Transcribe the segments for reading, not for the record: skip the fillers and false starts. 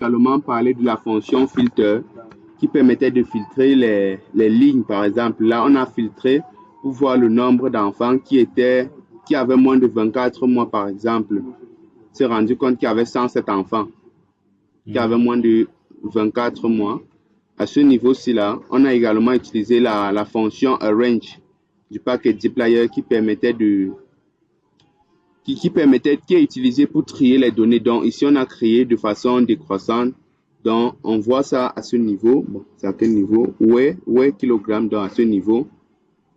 également parler de la fonction filter qui permettait de filtrer les lignes, par exemple. Là, on a filtré pour voir le nombre d'enfants qui avaient moins de 24 mois, par exemple. On s'est rendu compte qu'il y avait 107 enfants qui avaient moins de 24 mois. À ce niveau-ci, là, on a également utilisé la fonction arrange du paquet dplyr qui est utilisé pour trier les données. Donc, ici, on a créé de façon décroissante. Donc, on voit ça à ce niveau. Bon, c'est à quel niveau? Ouais, kilogramme, donc à ce niveau.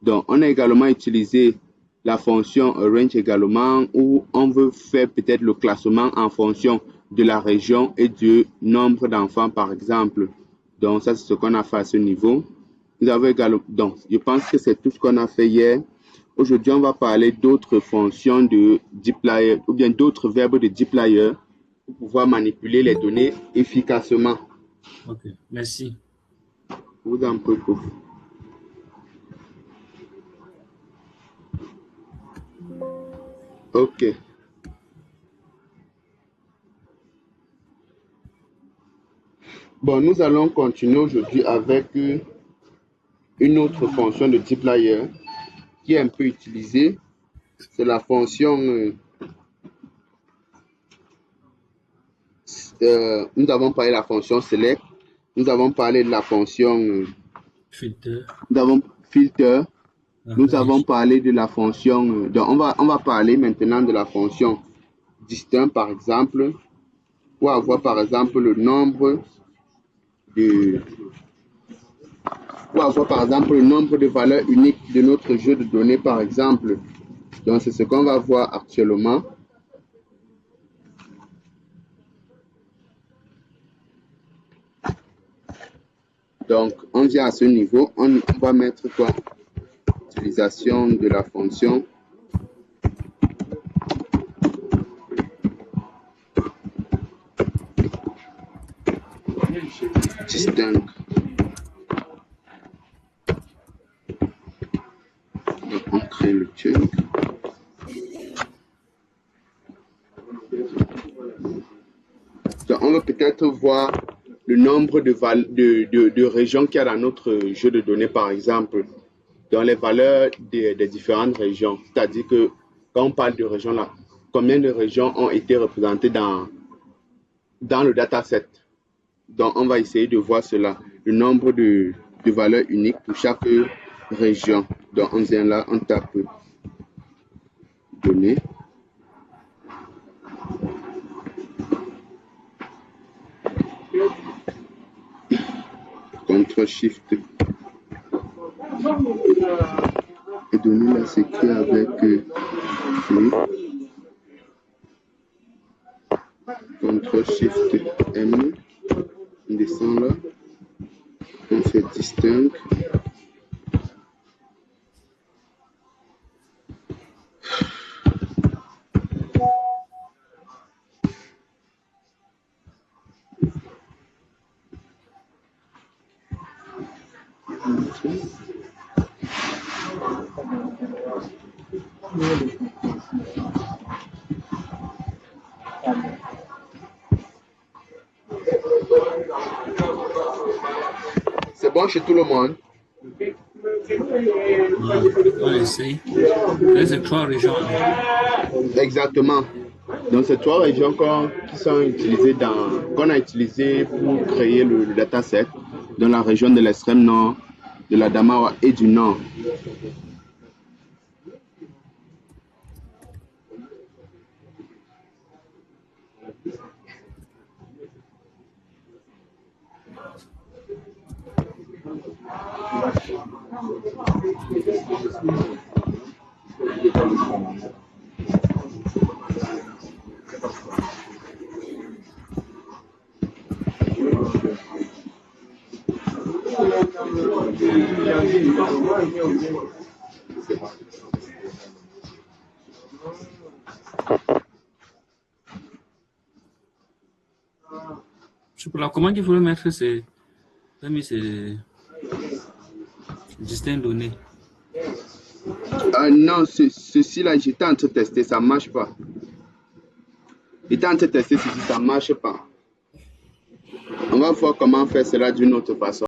Donc, on a également utilisé la fonction range également où on veut faire peut-être le classement en fonction de la région et du nombre d'enfants, par exemple. Donc, ça, c'est ce qu'on a fait à ce niveau. Nous avons également, donc, je pense que c'est tout ce qu'on a fait hier. Aujourd'hui, on va parler d'autres fonctions de dplyr ou bien d'autres verbes de dplyr pour pouvoir manipuler les données efficacement. Ok, merci. Vous en prie, prof. Ok. Bon, nous allons continuer aujourd'hui avec une autre fonction de dplyr qui est un peu utilisée. C'est la fonction, nous avons parlé de la fonction select, nous avons parlé de la fonction filter, nous avons parlé de la fonction, donc on va parler maintenant de la fonction distinct, par exemple, pour avoir par exemple le nombre de valeurs uniques de notre jeu de données, par exemple. Donc, c'est ce qu'on va voir actuellement. Donc, on vient à ce niveau, on va mettre quoi? Utilisation de la fonction distinct. Donc, on crée le chunk. Donc, on va peut-être voir le nombre de régions qu'il y a dans notre jeu de données, par exemple, dans les valeurs des différentes régions. C'est-à-dire que quand on parle de régions là, combien de régions ont été représentées dans le dataset. Donc, on va essayer de voir cela, le nombre de valeurs uniques pour chaque région. Donc, on vient là, on tape données. Ctrl-Shift. Et donner la sécu avec Ctrl-Shift-M. On descend là. On fait distinct. C'est bon chez tout le monde? On essaye. Là, c'est 3 régions. Exactement. Donc, c'est 3 régions qui sont utilisées qu'on a utilisées pour créer le dataset dans la région de l'extrême nord, de la Damawa et du nord. Je sais pas, comment il faut le mettre, c'est distinct données. Non, ceci là, j'étais en train de tester, ça ne marche pas. J'étais en train de tester ceci, ça ne marche pas. va voir comment faire cela d'une autre façon.